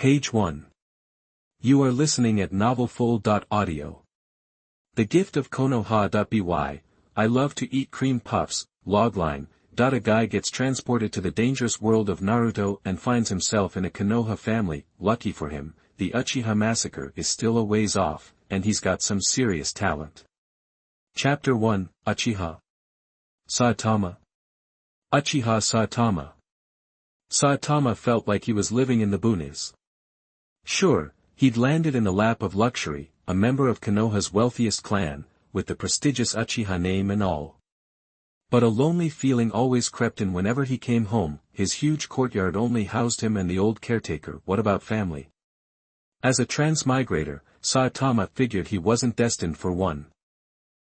Page 1. You are listening at novelfull.audio. The Gift of Konoha.by, I love to eat cream puffs, logline. A guy gets transported to the dangerous world of Naruto and finds himself in a Konoha family. Lucky for him, the Uchiha massacre is still a ways off, and he's got some serious talent. Chapter 1, Uchiha. Saitama. Uchiha Saitama. Saitama felt like he was living in the boonies. Sure, he'd landed in the lap of luxury, a member of Konoha's wealthiest clan, with the prestigious Uchiha name and all. But a lonely feeling always crept in whenever he came home. His huge courtyard only housed him and the old caretaker. What about family? As a transmigrator, Saitama figured he wasn't destined for one.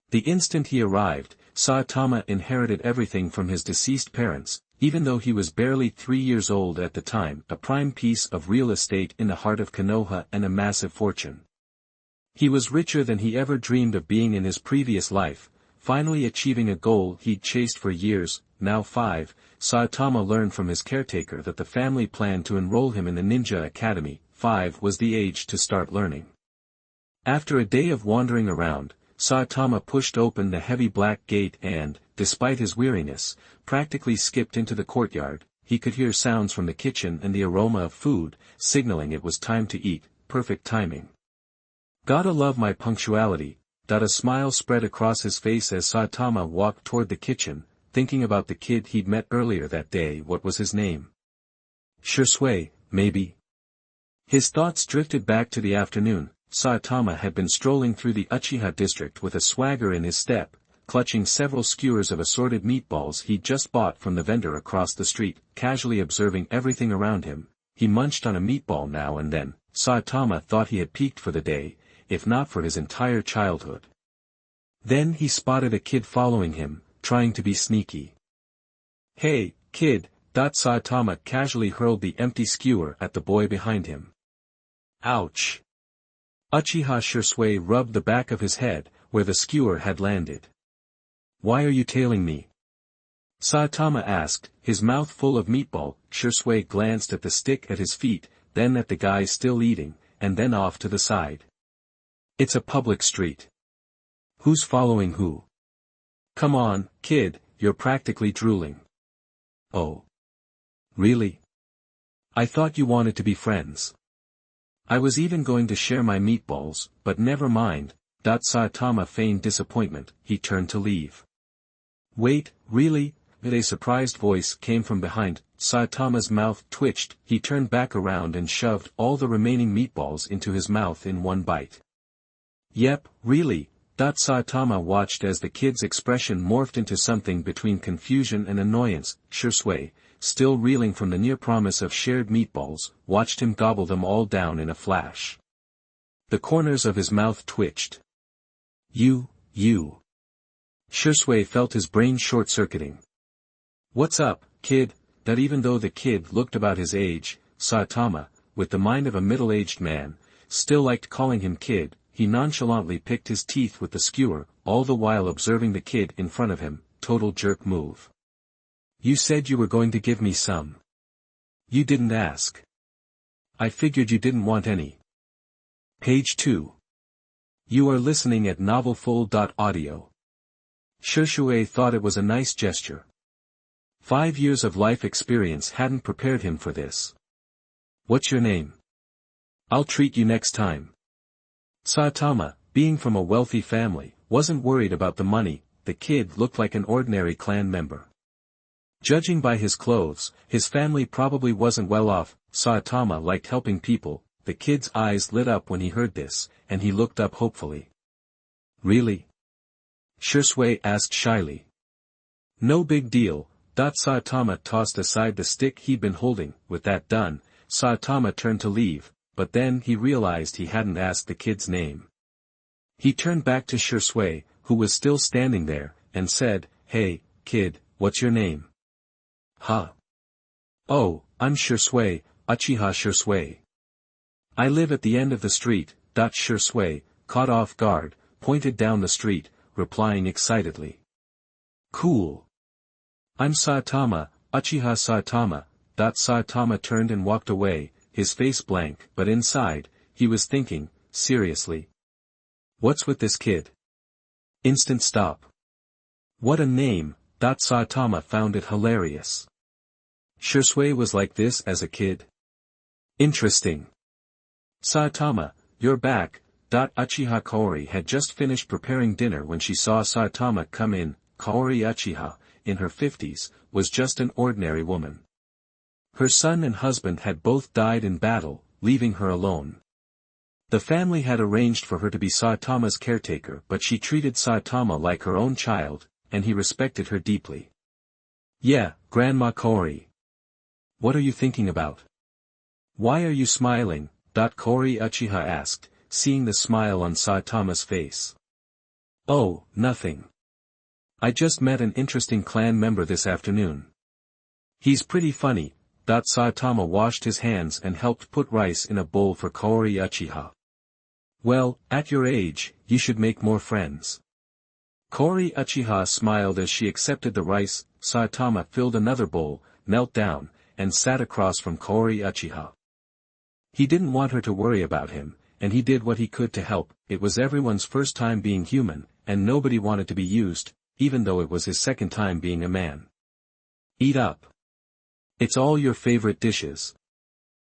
The instant he arrived, Saitama inherited everything from his deceased parents, even though he was barely 3 years old at the time, a prime piece of real estate in the heart of Konoha and a massive fortune. He was richer than he ever dreamed of being in his previous life, finally achieving a goal he'd chased for years. Now 5, Saitama learned from his caretaker that the family planned to enroll him in the ninja academy. 5 was the age to start learning. After a day of wandering around, Saitama pushed open the heavy black gate and, despite his weariness, practically skipped into the courtyard. He could hear sounds from the kitchen and the aroma of food, signaling it was time to eat. Perfect timing. Gotta love my punctuality. A smile spread across his face as Saitama walked toward the kitchen, thinking about the kid he'd met earlier that day. What was his name? Shursui, maybe? His thoughts drifted back to the afternoon. Saitama had been strolling through the Uchiha district with a swagger in his step, clutching several skewers of assorted meatballs he'd just bought from the vendor across the street. Casually observing everything around him, he munched on a meatball now and then. Saitama thought he had peaked for the day, if not for his entire childhood. Then he spotted a kid following him, trying to be sneaky. "Hey, kid!" Saitama casually hurled the empty skewer at the boy behind him. Ouch! Uchiha Shursui rubbed the back of his head, where the skewer had landed. "Why are you tailing me?" Saitama asked, his mouth full of meatball. Shursui glanced at the stick at his feet, then at the guy still eating, and then off to the side. "It's a public street. Who's following who? Come on, kid, you're practically drooling." "Oh. Really? I thought you wanted to be friends. I was even going to share my meatballs, but never mind." Saitama feigned disappointment. He turned to leave. "Wait, really?" A surprised voice came from behind. Saitama's mouth twitched. He turned back around and shoved all the remaining meatballs into his mouth in one bite. "Yep, really." Saitama watched as the kid's expression morphed into something between confusion and annoyance. Shursui, still reeling from the near promise of shared meatballs, watched him gobble them all down in a flash. The corners of his mouth twitched. You. Shursui felt his brain short-circuiting. "What's up, kid?" Even though the kid looked about his age, Saitama, with the mind of a middle-aged man, still liked calling him kid. He nonchalantly picked his teeth with the skewer, all the while observing the kid in front of him. Total jerk move. "You said you were going to give me some. You didn't ask. I figured you didn't want any." Page 2. You are listening at novelfull.audio. Shursui thought it was a nice gesture. 5 years of life experience hadn't prepared him for this. "What's your name? I'll treat you next time." Saitama, being from a wealthy family, wasn't worried about the money. The kid looked like an ordinary clan member. Judging by his clothes, his family probably wasn't well off. Saitama liked helping people. The kid's eyes lit up when he heard this, and he looked up hopefully. "Really?" Shursui asked shyly. "No big deal." Saitama tossed aside the stick he'd been holding. With that done, Saitama turned to leave, but then he realized he hadn't asked the kid's name. He turned back to Shursui, who was still standing there, and said, "Hey, kid, what's your name?" "Huh? Oh, I'm Shursui, Uchiha Shursui. I live at the end of the street." Shursui, caught off guard, pointed down the street, replying excitedly. "Cool. I'm Saitama, Uchiha Saitama." Saitama turned and walked away, his face blank, but inside, he was thinking, seriously. What's with this kid? Instant stop. What a name, Saitama found it hilarious. Shursui was like this as a kid? Interesting. Saitama, you're back. Uchiha Kaori had just finished preparing dinner when she saw Saitama come in. Kaori Uchiha, in her 50s, was just an ordinary woman. Her son and husband had both died in battle, leaving her alone. The family had arranged for her to be Saitama's caretaker, but she treated Saitama like her own child, and he respected her deeply. Yeah, Grandma Kaori. What are you thinking about? Why are you smiling? Kaori Uchiha asked, seeing the smile on Saitama's face. Oh, nothing. I just met an interesting clan member this afternoon. He's pretty funny. Saitama washed his hands and helped put rice in a bowl for Kaori Uchiha. Well, at your age, you should make more friends. Kaori Uchiha smiled as she accepted the rice. Saitama filled another bowl, knelt down, and sat across from Kaori Uchiha. He didn't want her to worry about him, and he did what he could to help. It was everyone's first time being human, and nobody wanted to be used, even though it was his second time being a man. Eat up. It's all your favorite dishes.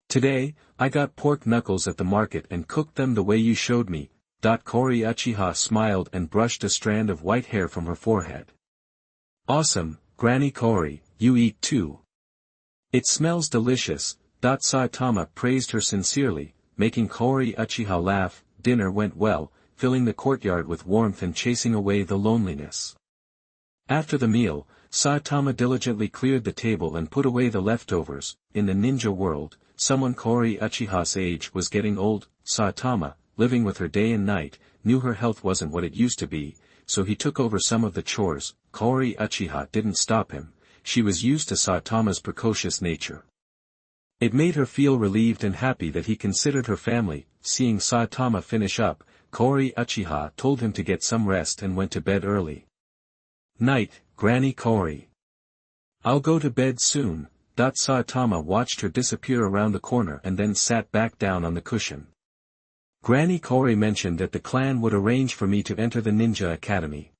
Today, I got pork knuckles at the market and cooked them the way you showed me. Kaori Uchiha smiled and brushed a strand of white hair from her forehead. Awesome, Granny Kaori, you eat too. It smells delicious. Saitama praised her sincerely, making Kaori Uchiha laugh. Dinner went well, filling the courtyard with warmth and chasing away the loneliness. After the meal, Saitama diligently cleared the table and put away the leftovers. In the ninja world, someone Kaori Uchiha's age was getting old. Saitama, living with her day and night, knew her health wasn't what it used to be, so he took over some of the chores. Kaori Uchiha didn't stop him. She was used to Saitama's precocious nature. It made her feel relieved and happy that he considered her family. Seeing Saitama finish up, Kaori Uchiha told him to get some rest and went to bed early. Night, Granny Kaori. I'll go to bed soon. Saitama watched her disappear around the corner and then sat back down on the cushion. Granny Kaori mentioned that the clan would arrange for me to enter the ninja academy.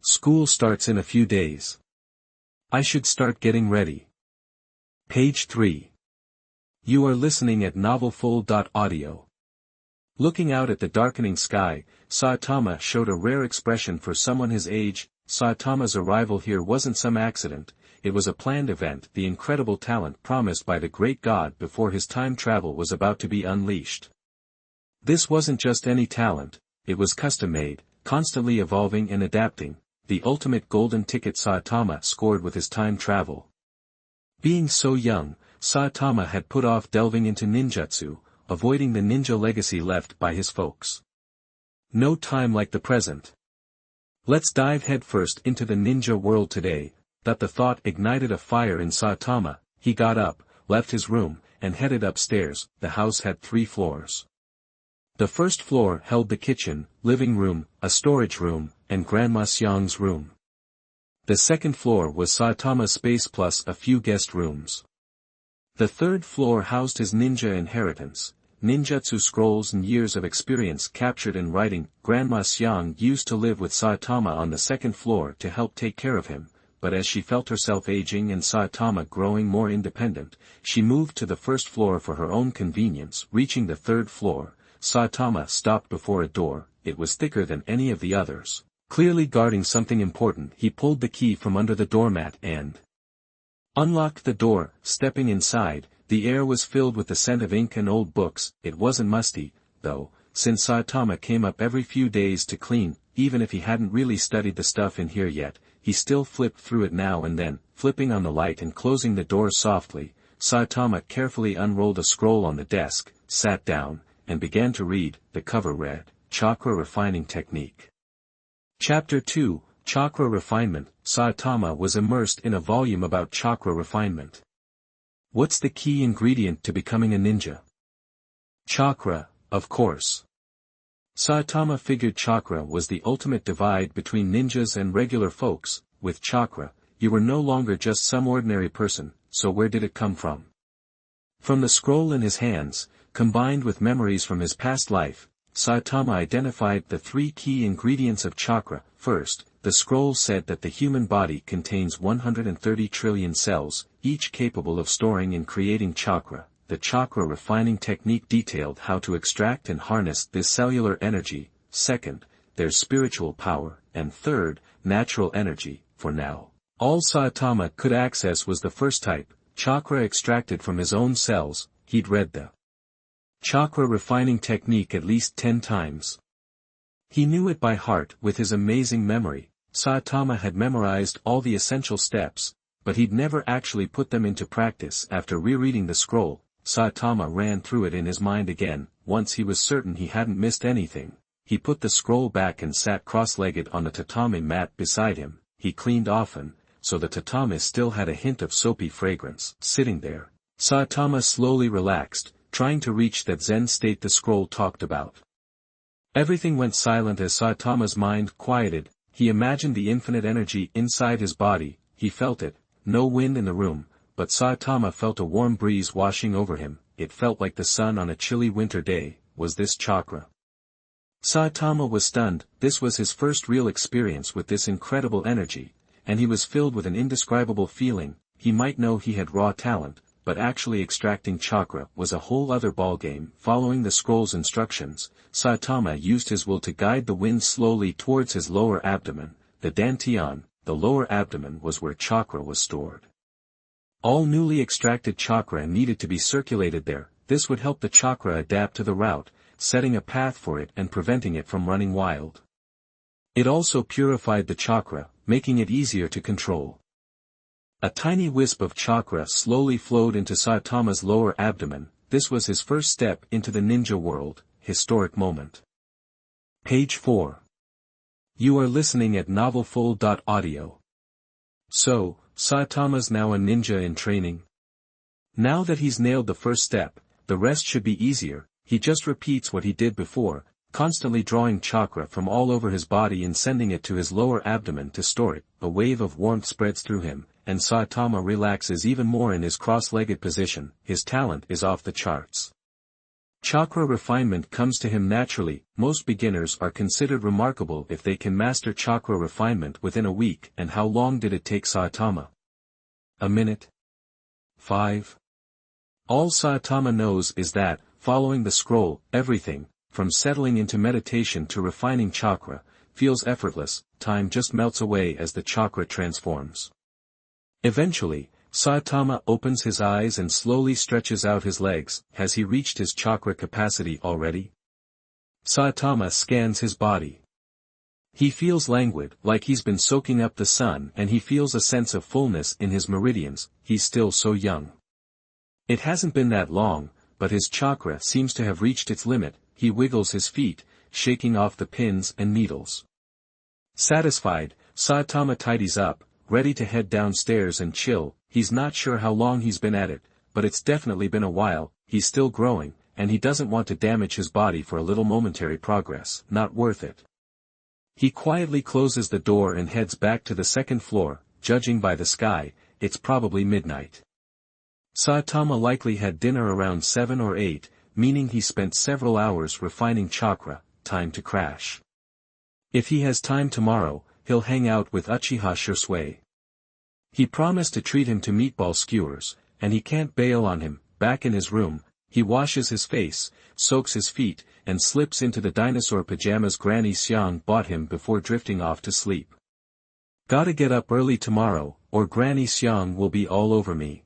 School starts in a few days. I should start getting ready. Page 3. You are listening at novelfull.audio. Looking out at the darkening sky, Saitama showed a rare expression for someone his age. Saitama's arrival here wasn't some accident, it was a planned event, the incredible talent promised by the great god before his time travel was about to be unleashed. This wasn't just any talent, it was custom-made, constantly evolving and adapting, the ultimate golden ticket Saitama scored with his time travel. Being so young, Saitama had put off delving into ninjutsu, avoiding the ninja legacy left by his folks. No time like the present. Let's dive headfirst into the ninja world today. The thought ignited a fire in Saitama. He got up, left his room, and headed upstairs. The house had 3 floors. The first floor held the kitchen, living room, a storage room, and Grandma Xiang's room. The second floor was Saitama's space plus a few guest rooms. The third floor housed his ninja inheritance, ninjutsu scrolls and years of experience captured in writing. Grandma Xiang used to live with Saitama on the second floor to help take care of him, but as she felt herself aging and Saitama growing more independent, she moved to the first floor for her own convenience. Reaching the third floor, Saitama stopped before a door. It was thicker than any of the others. Clearly guarding something important, he pulled the key from under the doormat and unlocked the door. Stepping inside, the air was filled with the scent of ink and old books. It wasn't musty, though, since Saitama came up every few days to clean. Even if he hadn't really studied the stuff in here yet, he still flipped through it now and then, flipping on the light and closing the door softly. Saitama carefully unrolled a scroll on the desk, sat down, and began to read. The cover read, Chakra Refining Technique. Chapter 2, Chakra Refinement. Saitama was immersed in a volume about chakra refinement. What's the key ingredient to becoming a ninja? Chakra, of course. Saitama figured chakra was the ultimate divide between ninjas and regular folks. With chakra, you were no longer just some ordinary person, so where did it come from? From the scroll in his hands, combined with memories from his past life, Saitama identified the three key ingredients of chakra. First, the scroll said that the human body contains 130 trillion cells, each capable of storing and creating chakra. The chakra refining technique detailed how to extract and harness this cellular energy. Second, their spiritual power, and third, natural energy. For now, all Saitama could access was the first type, chakra extracted from his own cells. He'd read the chakra refining technique at least 10 times. He knew it by heart. With his amazing memory, Saitama had memorized all the essential steps, but he'd never actually put them into practice. After rereading the scroll, Saitama ran through it in his mind again. Once he was certain he hadn't missed anything, he put the scroll back and sat cross-legged on the tatami mat beside him. He cleaned often, so the tatami still had a hint of soapy fragrance. Sitting there, Saitama slowly relaxed, trying to reach that Zen state the scroll talked about. Everything went silent as Saitama's mind quieted. He imagined the infinite energy inside his body. He felt it. No wind in the room, but Saitama felt a warm breeze washing over him. It felt like the sun on a chilly winter day. Was this chakra? Saitama was stunned. This was his first real experience with this incredible energy, and he was filled with an indescribable feeling. He might know he had raw talent, but actually extracting chakra was a whole other ballgame. Following the scroll's instructions, Saitama used his will to guide the wind slowly towards his lower abdomen. The dantian, the lower abdomen, was where chakra was stored. All newly extracted chakra needed to be circulated there. This would help the chakra adapt to the route, setting a path for it and preventing it from running wild. It also purified the chakra, making it easier to control. A tiny wisp of chakra slowly flowed into Saitama's lower abdomen. This was his first step into the ninja world. Historic moment. Page 4. You are listening at novelfull.audio. So, Saitama's now a ninja in training? Now that he's nailed the first step, the rest should be easier. He just repeats what he did before, constantly drawing chakra from all over his body and sending it to his lower abdomen to store it. A wave of warmth spreads through him, and Saitama relaxes even more in his cross-legged position. His talent is off the charts. Chakra refinement comes to him naturally. Most beginners are considered remarkable if they can master chakra refinement within a week. And how long did it take Saitama? A minute? 5? All Saitama knows is that, following the scroll, everything, from settling into meditation to refining chakra, feels effortless. Time just melts away as the chakra transforms. Eventually, Saitama opens his eyes and slowly stretches out his legs. Has he reached his chakra capacity already? Saitama scans his body. He feels languid, like he's been soaking up the sun, and he feels a sense of fullness in his meridians. He's still so young. It hasn't been that long, but his chakra seems to have reached its limit. He wiggles his feet, shaking off the pins and needles. Satisfied, Saitama tidies up, ready to head downstairs and chill. He's not sure how long he's been at it, but it's definitely been a while. He's still growing, and he doesn't want to damage his body for a little momentary progress. Not worth it. He quietly closes the door and heads back to the second floor. Judging by the sky, it's probably midnight. Saitama likely had dinner around 7 or 8, meaning he spent several hours refining chakra. Time to crash. If he has time tomorrow, he'll hang out with Uchiha Shursui. He promised to treat him to meatball skewers, and he can't bail on him. Back in his room, he washes his face, soaks his feet, and slips into the dinosaur pajamas Granny Xiang bought him before drifting off to sleep. Gotta get up early tomorrow, or Granny Xiang will be all over me.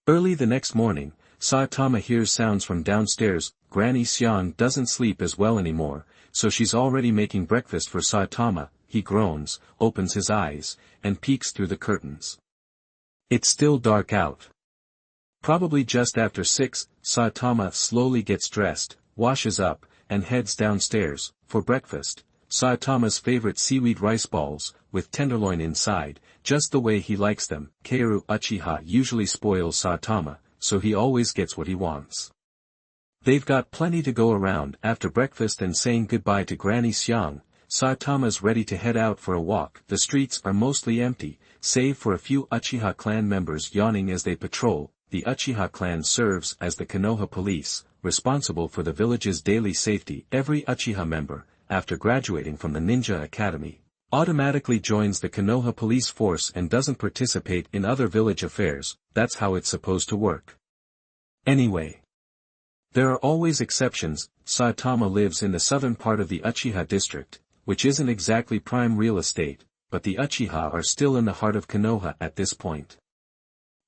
Early the next morning, Saitama hears sounds from downstairs. Granny Xiang doesn't sleep as well anymore, so she's already making breakfast for Saitama. He groans, opens his eyes, and peeks through the curtains. It's still dark out. Probably just after 6, Saitama slowly gets dressed, washes up, and heads downstairs. For breakfast, Saitama's favorite seaweed rice balls, with tenderloin inside, just the way he likes them. Keiru Uchiha usually spoils Saitama, so he always gets what he wants. They've got plenty to go around. After breakfast and saying goodbye to Granny Xiang, Saitama's ready to head out for a walk. The streets are mostly empty, save for a few Uchiha clan members yawning as they patrol. the Uchiha clan serves as the Konoha police, responsible for the village's daily safety. Every Uchiha member, after graduating from the Ninja Academy, automatically joins the Konoha police force and doesn't participate in other village affairs. That's how it's supposed to work. Anyway, there are always exceptions. Saitama lives in the southern part of the Uchiha district, which isn't exactly prime real estate, but the Uchiha are still in the heart of Konoha at this point.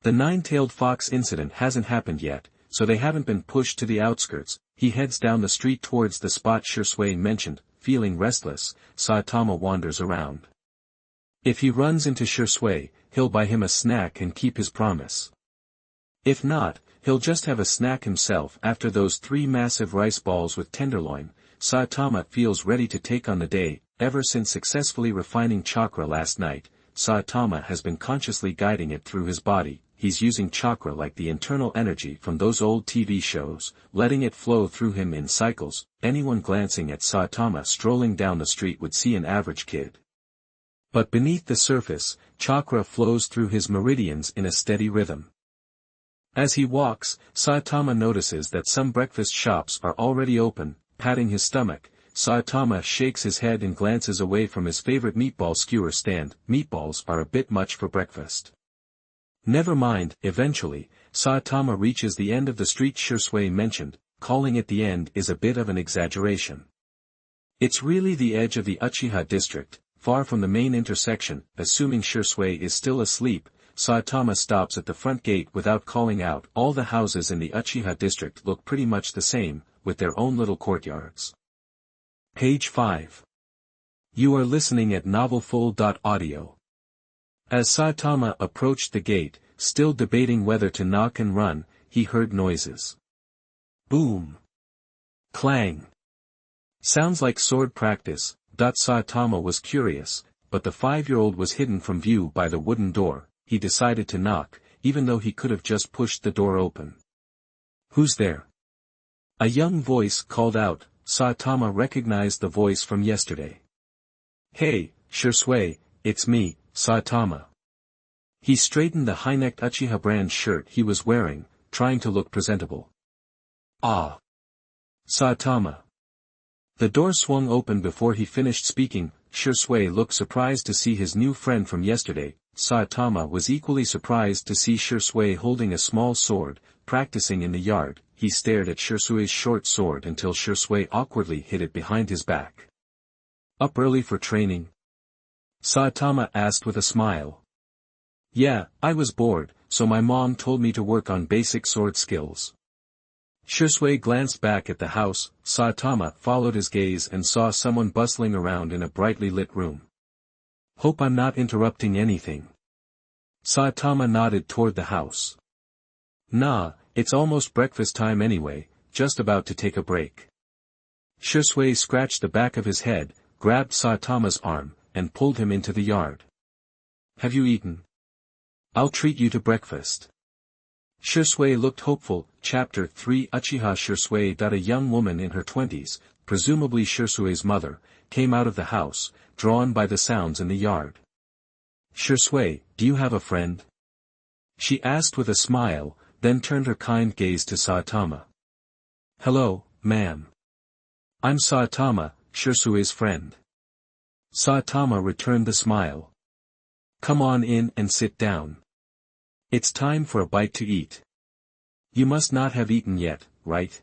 The nine-tailed fox incident hasn't happened yet, so they haven't been pushed to the outskirts. He heads down the street towards the spot Shisui mentioned. Feeling restless, Saitama wanders around. If he runs into Shisui, he'll buy him a snack and keep his promise. If not, he'll just have a snack himself. After those 3 massive rice balls with tenderloin, Saitama feels ready to take on the day. Ever since successfully refining chakra last night, Saitama has been consciously guiding it through his body. He's using chakra like the internal energy from those old TV shows, letting it flow through him in cycles. Anyone glancing at Saitama strolling down the street would see an average kid. But beneath the surface, chakra flows through his meridians in a steady rhythm. As he walks, Saitama notices that some breakfast shops are already open. Patting his stomach, Saitama shakes his head and glances away from his favorite meatball skewer stand. Meatballs are a bit much for breakfast. Never mind. Eventually, Saitama reaches the end of the street Shisui mentioned. Calling it the end is a bit of an exaggeration. It's really the edge of the Uchiha district, far from the main intersection. Assuming Shisui is still asleep, Saitama stops at the front gate without calling out. All the houses in the Uchiha district look pretty much the same, with their own little courtyards. Page 5. You are listening at novelfull.audio. As Saitama approached the gate, still debating whether to knock and run, he heard noises. Boom. Clang. Sounds like sword practice. Saitama was curious, but the 5-year-old was hidden from view by the wooden door. He decided to knock, even though he could have just pushed the door open. Who's there? A young voice called out. Saitama recognized the voice from yesterday. Hey, Shisui, it's me, Saitama. He straightened the high-necked Uchiha brand shirt he was wearing, trying to look presentable. Ah. Saitama. The door swung open before he finished speaking. Shisui looked surprised to see his new friend from yesterday. Saitama was equally surprised to see Shisui holding a small sword, practicing in the yard. He stared at Shisui's short sword until Shisui awkwardly hid it behind his back. Up early for training? Saitama asked with a smile. Yeah, I was bored, so my mom told me to work on basic sword skills. Shisui glanced back at the house. Saitama followed his gaze and saw someone bustling around in a brightly lit room. Hope I'm not interrupting anything. Saitama nodded toward the house. Nah, it's almost breakfast time anyway, just about to take a break. Shisui scratched the back of his head, grabbed Saitama's arm, and pulled him into the yard. Have you eaten? I'll treat you to breakfast. Shisui looked hopeful. Chapter 3 Uchiha Shisui. A young woman in her 20s, presumably Shisui's mother, came out of the house, drawn by the sounds in the yard. Shisui, do you have a friend? She asked with a smile, then turned her kind gaze to Saitama. Hello, ma'am. I'm Saitama, Shisui's friend. Saitama returned the smile. Come on in and sit down. It's time for a bite to eat. You must not have eaten yet, right?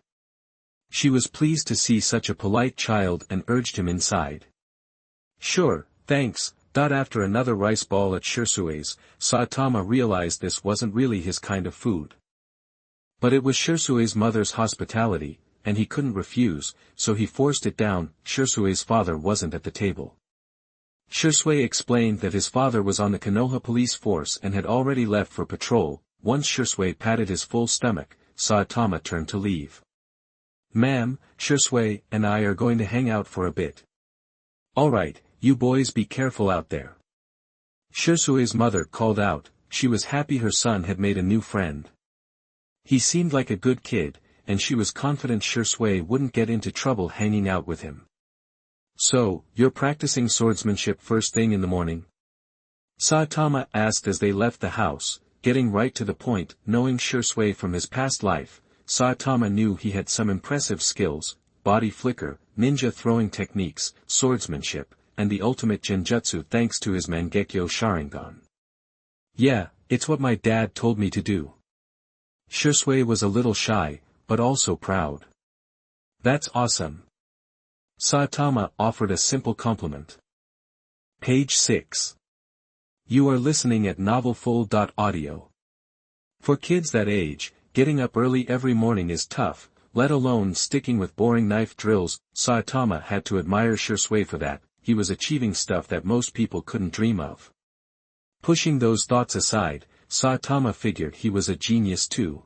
She was pleased to see such a polite child and urged him inside. Sure, thanks. After another rice ball at Shisui's, Saitama realized this wasn't really his kind of food. But it was Shisui's mother's hospitality, and he couldn't refuse, so he forced it down. Shisui's father wasn't at the table. Shisui explained that his father was on the Konoha police force and had already left for patrol. Once Shisui patted his full stomach, Saitama turned to leave. Ma'am, Shisui and I are going to hang out for a bit. Alright, you boys be careful out there. Shisui's mother called out. She was happy her son had made a new friend. He seemed like a good kid, and she was confident Shisui wouldn't get into trouble hanging out with him. So, you're practicing swordsmanship first thing in the morning? Saitama asked as they left the house. getting right to the point. Knowing Shisui from his past life, Saitama knew he had some impressive skills: body flicker, ninja throwing techniques, swordsmanship, and the ultimate genjutsu thanks to his Mangekyo Sharingan. Yeah, it's what my dad told me to do. Shisui was a little shy, but also proud. That's awesome. Saitama offered a simple compliment. Page 6. You are listening at novelfull.audio. For kids that age, getting up early every morning is tough, let alone sticking with boring knife drills. Saitama had to admire Shisui for that. He was achieving stuff that most people couldn't dream of. Pushing those thoughts aside, Saitama figured he was a genius too.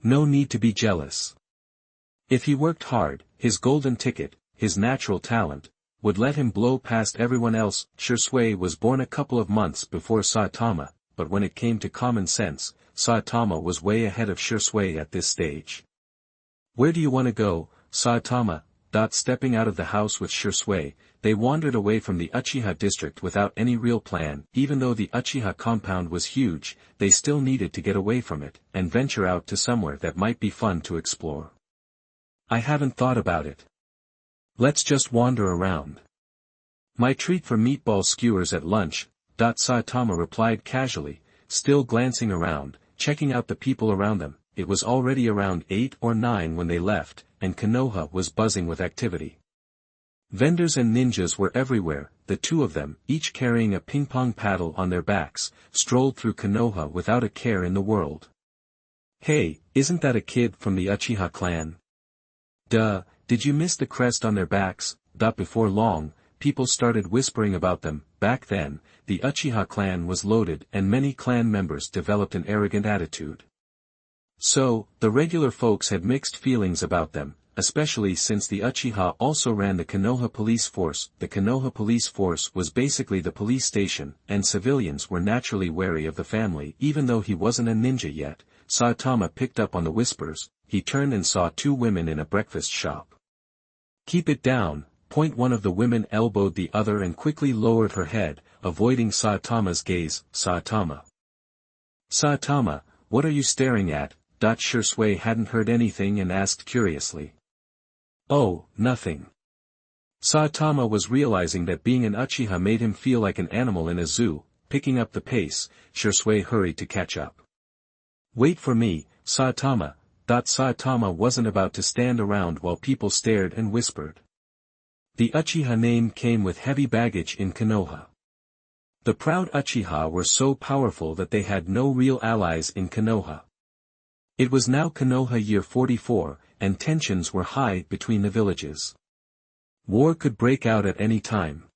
No need to be jealous. If he worked hard, his golden ticket, his natural talent, would let him blow past everyone else. Shisui was born a couple of months before Saitama, but when it came to common sense, Saitama was way ahead of Shisui at this stage. Where do you want to go, Saitama? Stepping out of the house with Shisui, they wandered away from the Uchiha district without any real plan. Even though the Uchiha compound was huge, they still needed to get away from it, and venture out to somewhere that might be fun to explore. I haven't thought about it. Let's just wander around. My treat for meatball skewers at lunch. Saitama replied casually, still glancing around, checking out the people around them. It was already around 8 or 9 when they left, and Konoha was buzzing with activity. Vendors and ninjas were everywhere. The two of them, each carrying a ping-pong paddle on their backs, strolled through Konoha without a care in the world. Hey, isn't that a kid from the Uchiha clan? Duh, did you miss the crest on their backs? Before long, people started whispering about them. Back then, the Uchiha clan was loaded and many clan members developed an arrogant attitude. So, the regular folks had mixed feelings about them, especially since the Uchiha also ran the Konoha police force. The Konoha police force was basically the police station, and civilians were naturally wary of the family. Even though he wasn't a ninja yet, Saitama picked up on the whispers. He turned and saw 2 women in a breakfast shop. Keep it down. One of the women elbowed the other and quickly lowered her head, avoiding Saitama's gaze. Saitama, what are you staring at? Shisui hadn't heard anything and asked curiously. Oh, nothing. Saitama was realizing that being an Uchiha made him feel like an animal in a zoo. Picking up the pace, Shisui hurried to catch up. Wait for me, Saitama. Saitama wasn't about to stand around while people stared and whispered. The Uchiha name came with heavy baggage in Konoha. The proud Uchiha were so powerful that they had no real allies in Konoha. It was now Konoha year 44, and tensions were high between the villages. War could break out at any time.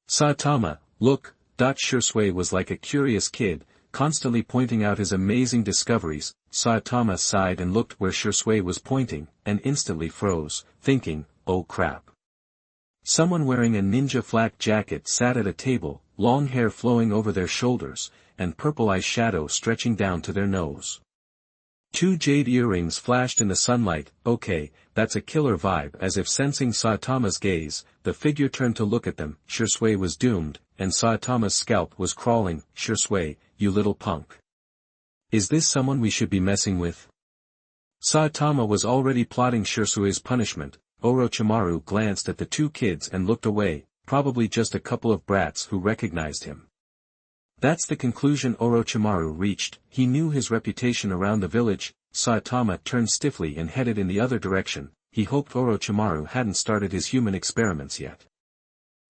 Saitama, look. Shisui was like a curious kid, constantly pointing out his amazing discoveries. Saitama sighed and looked where Shisui was pointing, and instantly froze, thinking, oh crap. Someone wearing a ninja flak jacket sat at a table, long hair flowing over their shoulders, and purple eyeshadow stretching down to their nose. 2 jade earrings flashed in the sunlight. Okay, that's a killer vibe. As if sensing Saitama's gaze, the figure turned to look at them. Shisui was doomed, and Saitama's scalp was crawling. Shisui, you little punk. Is this someone we should be messing with? Saitama was already plotting Shisui's punishment. Orochimaru glanced at the 2 kids and looked away, probably just a couple of brats who recognized him. That's the conclusion Orochimaru reached. He knew his reputation around the village. Saitama turned stiffly and headed in the other direction. He hoped Orochimaru hadn't started his human experiments yet.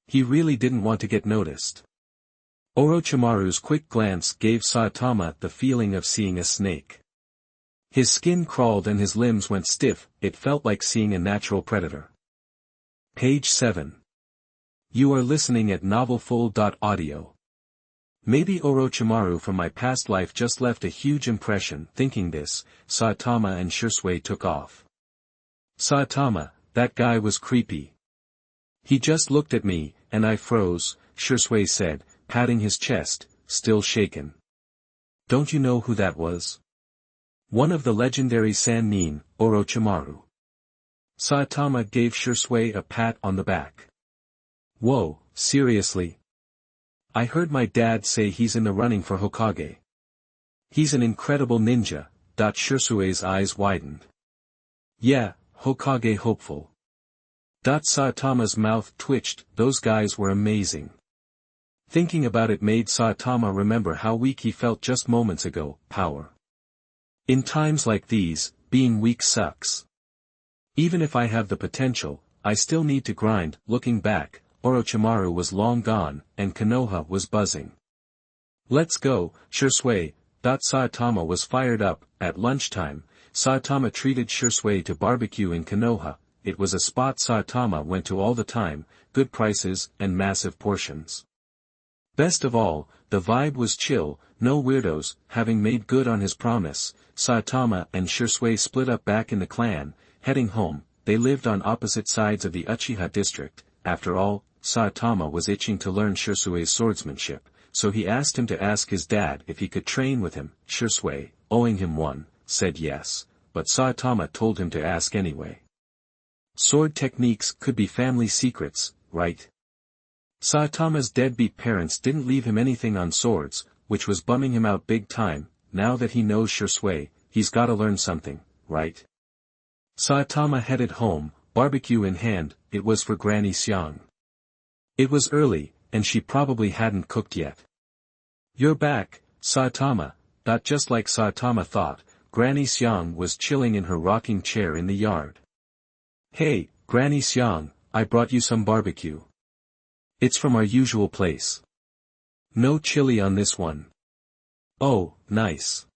He really didn't want to get noticed. Orochimaru's quick glance gave Saitama the feeling of seeing a snake. His skin crawled and his limbs went stiff. It felt like seeing a natural predator. Page 7. You are listening at novelfull.audio. Maybe Orochimaru from my past life just left a huge impression. Thinking this, Saitama and Shisui took off. Saitama, that guy was creepy. He just looked at me, and I froze, Shisui said, patting his chest, still shaken. Don't you know who that was? One of the legendary Sannin, Orochimaru. Saitama gave Shisui a pat on the back. Whoa, seriously? I heard my dad say he's in the running for Hokage. He's an incredible ninja. Shirsue's eyes widened. Yeah, Hokage hopeful. Saitama's mouth twitched. Those guys were amazing. Thinking about it made Saitama remember how weak he felt just moments ago. Power. In times like these, being weak sucks. Even if I have the potential, I still need to grind. Looking back, Orochimaru was long gone, and Konoha was buzzing. Let's go, Shirsue. Saitama was fired up. At lunchtime, Saitama treated Shirsue to barbecue in Konoha. It was a spot Saitama went to all the time, good prices and massive portions. Best of all, the vibe was chill, no weirdos. Having made good on his promise, Saitama and Shirsue split up back in the clan. Heading home, they lived on opposite sides of the Uchiha district. After all, Saitama was itching to learn Shirsue's swordsmanship, so he asked him to ask his dad if he could train with him. Shirsue, owing him one, said yes, but Saitama told him to ask anyway. Sword techniques could be family secrets, right? Saitama's deadbeat parents didn't leave him anything on swords, which was bumming him out big time. Now that he knows Shirsue, he's gotta learn something, right? Saitama headed home, barbecue in hand. It was for Granny Xiang. It was early, and she probably hadn't cooked yet. You're back, Saitama. Just like Saitama thought, Granny Xiang was chilling in her rocking chair in the yard. Hey, Granny Xiang, I brought you some barbecue. It's from our usual place. No chili on this one. Oh, nice.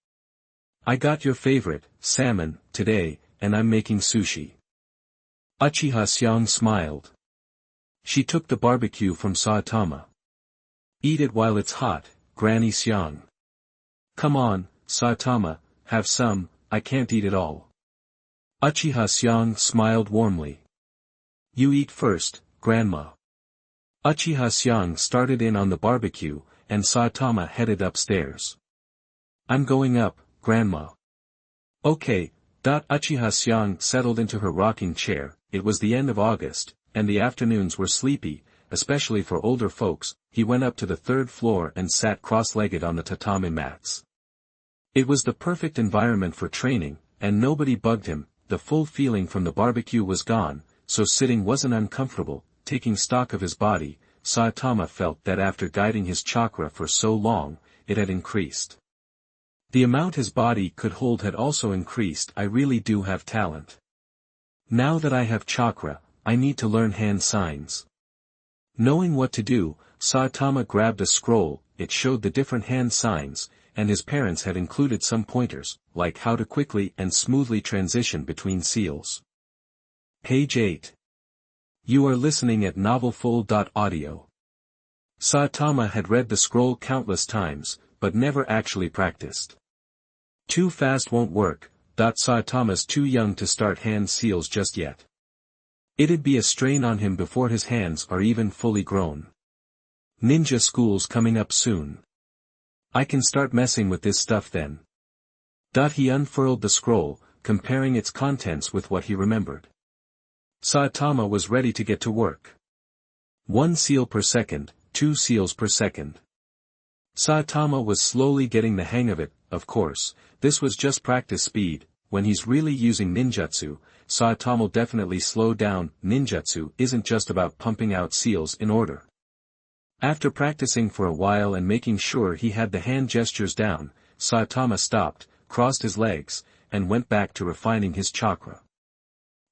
I got your favorite, salmon, today, and I'm making sushi. Uchiha Xiang smiled. She took the barbecue from Saitama. Eat it while it's hot, Granny Xiang. Come on, Saitama, have some. I can't eat it all. Uchiha Xiang smiled warmly. You eat first, Grandma. Uchiha Xiang started in on the barbecue, and Saitama headed upstairs. I'm going up, Grandma. Okay. Uchiha Xiang settled into her rocking chair. It was the end of August, and the afternoons were sleepy, especially for older folks. He went up to the third floor and sat cross-legged on the tatami mats. It was the perfect environment for training, and nobody bugged him. The full feeling from the barbecue was gone, so sitting wasn't uncomfortable. Taking stock of his body, Saitama felt that after guiding his chakra for so long, it had increased. The amount his body could hold had also increased. I really do have talent. Now that I have chakra, I need to learn hand signs. Knowing what to do, Saitama grabbed a scroll. It showed the different hand signs, and his parents had included some pointers, like how to quickly and smoothly transition between seals. Page 8. You are listening at novelfull.audio. Saitama had read the scroll countless times, but never actually practiced. Too fast won't work. Saitama's too young to start hand seals just yet. It'd be a strain on him before his hands are even fully grown. Ninja school's coming up soon. I can start messing with this stuff then. He unfurled the scroll, comparing its contents with what he remembered. Saitama was ready to get to work. 1 seal per second, 2 seals per second. Saitama was slowly getting the hang of it. Of course, this was just practice speed. When he's really using ninjutsu, Saitama definitely slow down. Ninjutsu isn't just about pumping out seals in order. After practicing for a while and making sure he had the hand gestures down, Saitama stopped, crossed his legs, and went back to refining his chakra.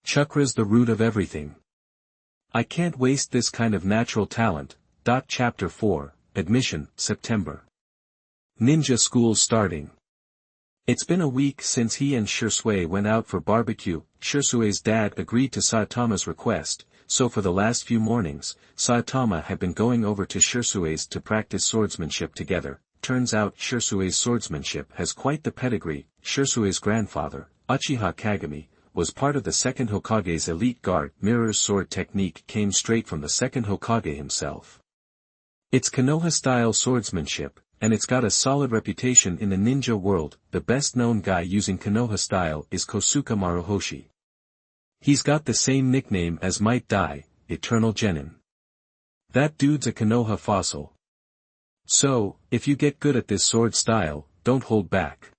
Chakra's the root of everything. I can't waste this kind of natural talent. Chapter 4, Admission, September. Ninja school starting. It's been a week since he and Shirsue went out for barbecue. Shirsue's dad agreed to Saitama's request, so for the last few mornings, Saitama had been going over to Shirsue's to practice swordsmanship together. Turns out Shirsue's swordsmanship has quite the pedigree. Shirsue's grandfather, Uchiha Kagami, was part of the second Hokage's elite guard. Mirror's sword technique came straight from the second Hokage himself. It's Konoha-style swordsmanship, and it's got a solid reputation in the ninja world. The best-known guy using Konoha style is Kosuke Maruhoshi. He's got the same nickname as Might Dai, Eternal Genin. That dude's a Konoha fossil. So, if you get good at this sword style, don't hold back.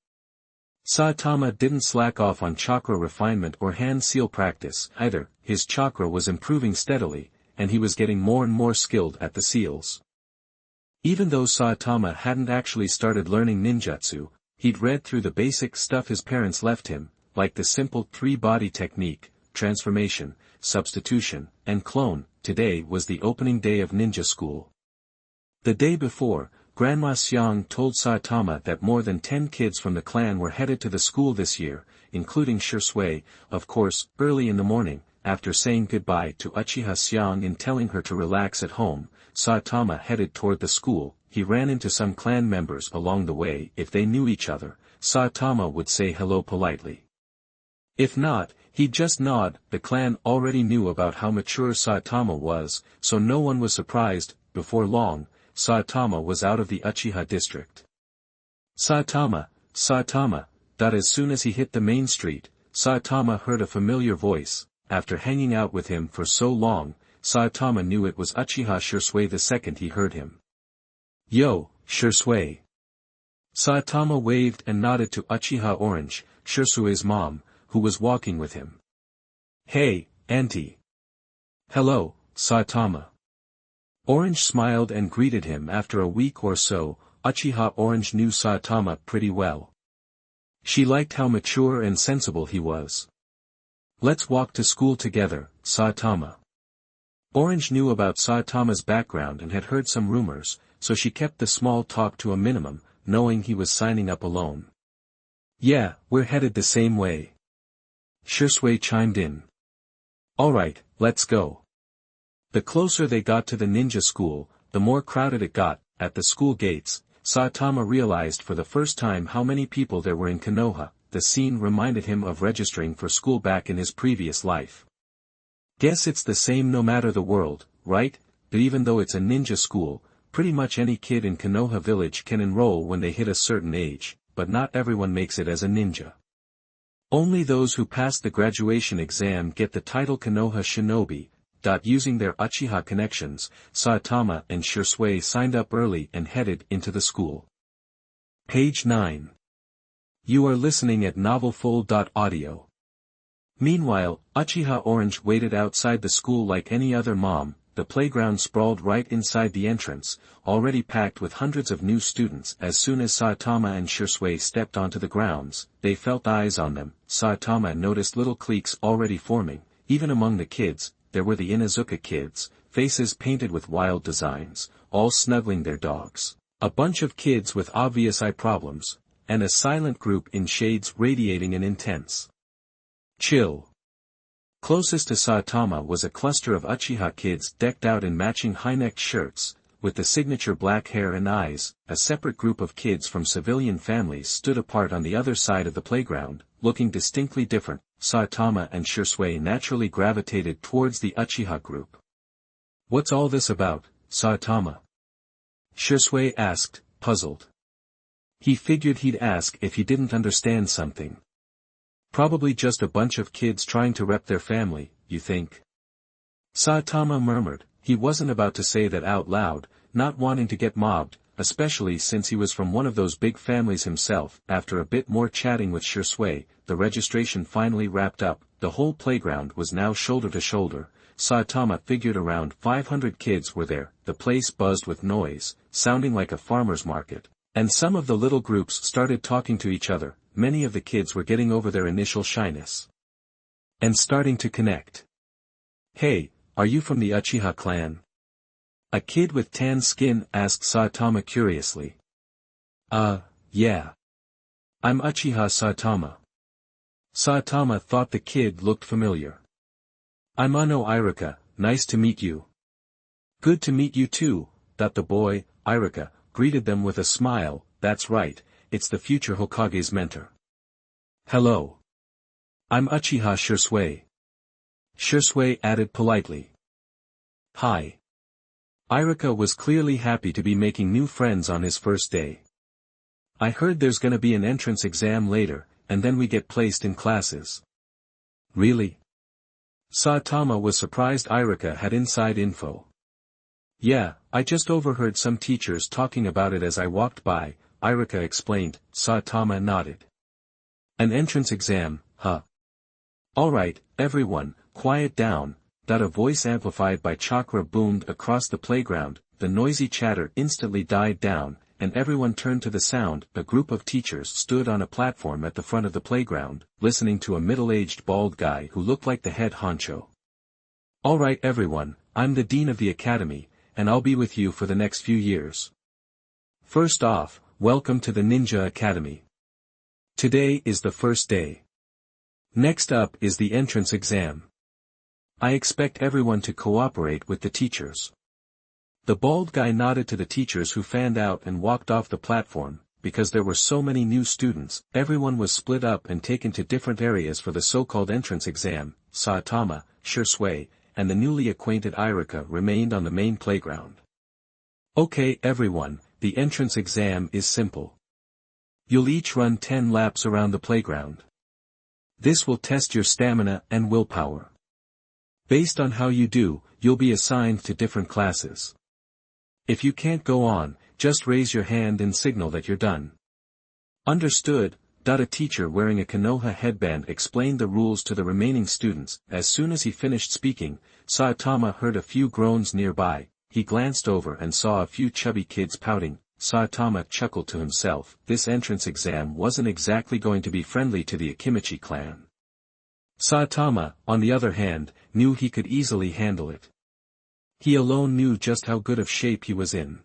Saitama didn't slack off on chakra refinement or hand seal practice either. His chakra was improving steadily, and he was getting more and more skilled at the seals. Even though Saitama hadn't actually started learning ninjutsu, he'd read through the basic stuff his parents left him, like the simple three-body technique, transformation, substitution, and clone. Today was the opening day of ninja school. The day before, Grandma Xiang told Saitama that more than 10 kids from the clan were headed to the school this year, including Shisui. Of course, early in the morning, after saying goodbye to Uchiha Xiang and telling her to relax at home, Saitama headed toward the school. He ran into some clan members along the way. If they knew each other, Saitama would say hello politely. If not, he'd just nod. The clan already knew about how mature Saitama was, so no one was surprised. Before long, Saitama was out of the Uchiha district. Saitama. As soon as he hit the main street, Saitama heard a familiar voice. After hanging out with him for so long, Saitama knew it was Uchiha Shisui the second he heard him. Yo, Shisui. Saitama waved and nodded to Uchiha Orange, Shisui's mom, who was walking with him. Hey, auntie. Hello, Saitama. Orange smiled and greeted him. After a week or so, Uchiha Orange knew Saitama pretty well. She liked how mature and sensible he was. Let's walk to school together, Saitama. Orange knew about Saitama's background and had heard some rumors, so she kept the small talk to a minimum, knowing he was signing up alone. Yeah, we're headed the same way. Shisui chimed in. Alright, let's go. The closer they got to the ninja school, the more crowded it got. At the school gates, Saitama realized for the first time how many people there were in Konoha. The scene reminded him of registering for school back in his previous life. Guess it's the same no matter the world, right? But even though it's a ninja school, pretty much any kid in Konoha village can enroll when they hit a certain age, but not everyone makes it as a ninja. Only those who pass the graduation exam get the title Konoha Shinobi. Using their Uchiha connections, Saitama and Shisui signed up early and headed into the school. Page 9. You are listening at novelfull.audio. Meanwhile, Uchiha Orange waited outside the school like any other mom. The playground sprawled right inside the entrance, already packed with hundreds of new students. As soon as Saitama and Shisui stepped onto the grounds, they felt eyes on them. Saitama noticed little cliques already forming. Even among the kids, there were the Inuzuka kids, faces painted with wild designs, all snuggling their dogs. A bunch of kids with obvious eye problems, and a silent group in shades radiating an intense chill. Closest to Saitama was a cluster of Uchiha kids decked out in matching high-necked shirts, with the signature black hair and eyes. A separate group of kids from civilian families stood apart on the other side of the playground, looking distinctly different. Saitama and Shisui naturally gravitated towards the Uchiha group. What's all this about, Saitama? Shisui asked, puzzled. He figured he'd ask if he didn't understand something. Probably just a bunch of kids trying to rep their family, you think? Saitama murmured. He wasn't about to say that out loud, not wanting to get mobbed, especially since he was from one of those big families himself. After a bit more chatting with Shisui, the registration finally wrapped up. The whole playground was now shoulder to shoulder. Saitama figured around 500 kids were there. The place buzzed with noise, sounding like a farmer's market. And some of the little groups started talking to each other. Many of the kids were getting over their initial shyness and starting to connect. Hey, are you from the Uchiha clan? A kid with tan skin asked Saitama curiously. Yeah. I'm Uchiha Saitama. Saitama thought the kid looked familiar. I'm Ano Irika, nice to meet you. Good to meet you too, the boy, Irika, greeted them with a smile. That's right, it's the future Hokage's mentor. Hello. I'm Uchiha Shisui. Shisui added politely. Hi. Irika was clearly happy to be making new friends on his first day. I heard there's gonna be an entrance exam later, and then we get placed in classes. Really? Saitama was surprised Irika had inside info. Yeah, I just overheard some teachers talking about it as I walked by. Iruka explained. Saitama nodded. An entrance exam, huh? Alright, everyone, quiet down. A voice amplified by chakra boomed across the playground. The noisy chatter instantly died down, and everyone turned to the sound. A group of teachers stood on a platform at the front of the playground, listening to a middle-aged bald guy who looked like the head honcho. Alright everyone, I'm the dean of the academy, and I'll be with you for the next few years. First off, welcome to the Ninja Academy. Today is the first day. Next up is the entrance exam. I expect everyone to cooperate with the teachers. The bald guy nodded to the teachers who fanned out and walked off the platform. Because there were so many new students, everyone was split up and taken to different areas for the so-called entrance exam. Saitama, Shisui, and the newly acquainted Iruka remained on the main playground. Okay everyone, the entrance exam is simple. You'll each run 10 laps around the playground. This will test your stamina and willpower. Based on how you do, you'll be assigned to different classes. If you can't go on, just raise your hand and signal that you're done. Understood. A teacher wearing a Konoha headband explained the rules to the remaining students. As soon as he finished speaking, Saitama heard a few groans nearby. He glanced over and saw a few chubby kids pouting. Saitama chuckled to himself. This entrance exam wasn't exactly going to be friendly to the Akimichi clan. Saitama, on the other hand, knew he could easily handle it. He alone knew just how good of shape he was in.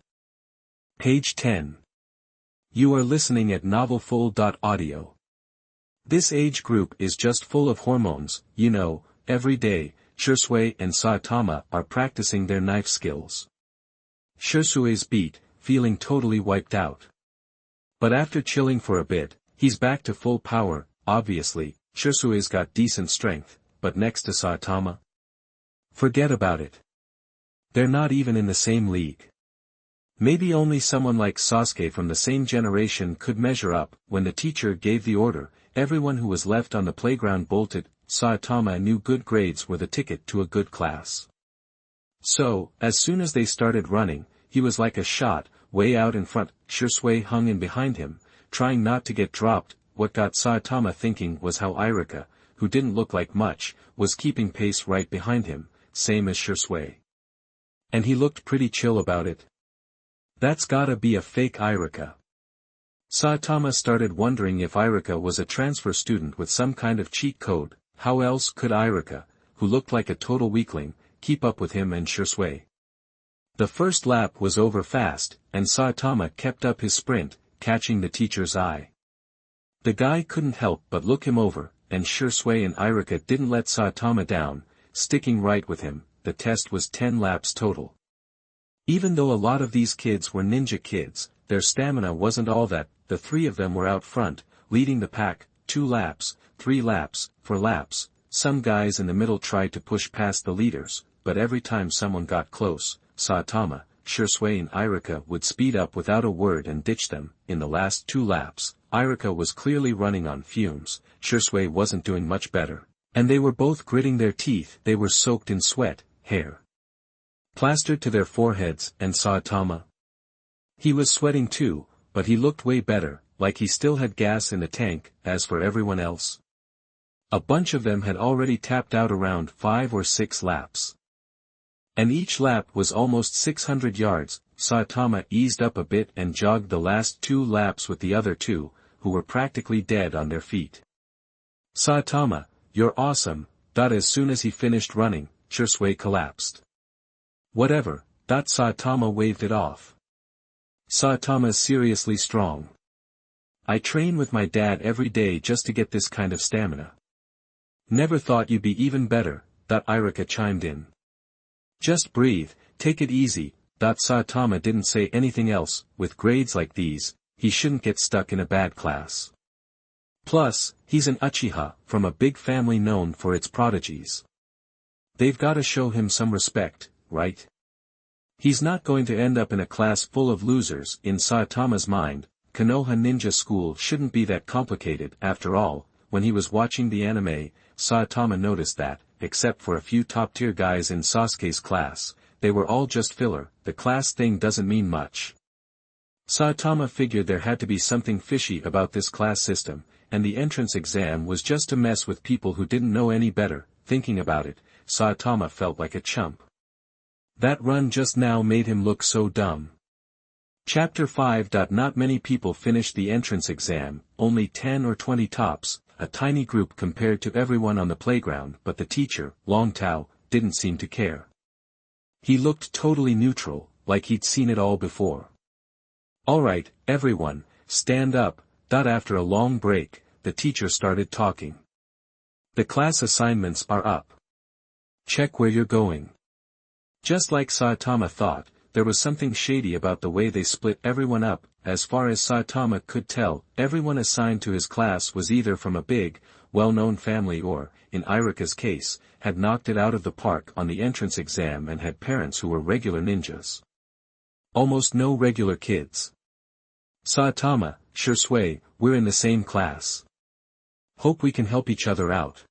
Page 10. You are listening at novelfull.audio. This age group is just full of hormones, you know. Every day, Shisui and Saitama are practicing their knife skills. Shisui's beat, feeling totally wiped out. But after chilling for a bit, he's back to full power. Obviously, Shisui's got decent strength, but next to Saitama? Forget about it. They're not even in the same league. Maybe only someone like Sasuke from the same generation could measure up. When the teacher gave the order, everyone who was left on the playground bolted. Saitama knew good grades were the ticket to a good class. So, as soon as they started running, he was like a shot, way out in front. Shisui hung in behind him, trying not to get dropped. What got Saitama thinking was how Iruka, who didn't look like much, was keeping pace right behind him, same as Shisui. And he looked pretty chill about it. That's gotta be a fake Iruka. Saitama started wondering if Iruka was a transfer student with some kind of cheat code. How else could Iruka, who looked like a total weakling, keep up with him and Shisui? The first lap was over fast, and Saitama kept up his sprint, catching the teacher's eye. The guy couldn't help but look him over, and Shisui and Iruka didn't let Saitama down, sticking right with him. The test was 10 laps total. Even though a lot of these kids were ninja kids, their stamina wasn't all that. The three of them were out front, leading the pack. 2 laps, 3 laps, 4 laps. Some guys in the middle tried to push past the leaders, but every time someone got close, Saitama, Shisui and Iruka would speed up without a word and ditch them. In the last 2 laps, Iruka was clearly running on fumes. Shisui wasn't doing much better, and they were both gritting their teeth. They were soaked in sweat, hair plastered to their foreheads. And Saitama? He was sweating too, but he looked way better, like he still had gas in the tank. As for everyone else, a bunch of them had already tapped out around 5 or 6 laps. And each lap was almost 600 yards. Saitama eased up a bit and jogged the last 2 laps with the other 2, who were practically dead on their feet. Saitama, you're awesome. As soon as he finished running, Shisui collapsed. Whatever. Saitama waved it off. Saitama's seriously strong. I train with my dad every day just to get this kind of stamina. Never thought you'd be even better. Iruka chimed in. Just breathe, take it easy. Saitama didn't say anything else. With grades like these, he shouldn't get stuck in a bad class. Plus, he's an Uchiha, from a big family known for its prodigies. They've gotta show him some respect, right? He's not going to end up in a class full of losers. In Saitama's mind, Konoha Ninja School shouldn't be that complicated. After all, when he was watching the anime, Saitama noticed that, except for a few top-tier guys in Sasuke's class, they were all just filler. The class thing doesn't mean much. Saitama figured there had to be something fishy about this class system, and the entrance exam was just to mess with people who didn't know any better. Thinking about it, Saitama felt like a chump. That run just now made him look so dumb. Chapter 5. Not many people finished the entrance exam, only 10 or 20 tops, a tiny group compared to everyone on the playground, but the teacher, Long Tao, didn't seem to care. He looked totally neutral, like he'd seen it all before. Alright, everyone, stand up. After a long break, the teacher started talking. The class assignments are up. Check where you're going. Just like Saitama thought, there was something shady about the way they split everyone up. As far as Saitama could tell, everyone assigned to his class was either from a big, well-known family or, in Irika's case, had knocked it out of the park on the entrance exam and had parents who were regular ninjas. Almost no regular kids. Saitama, Shursui, we're in the same class. Hope we can help each other out.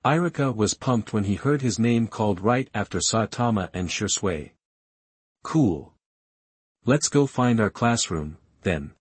Irika was pumped when he heard his name called right after Saitama and Shursui. Cool. Let's go find our classroom, then.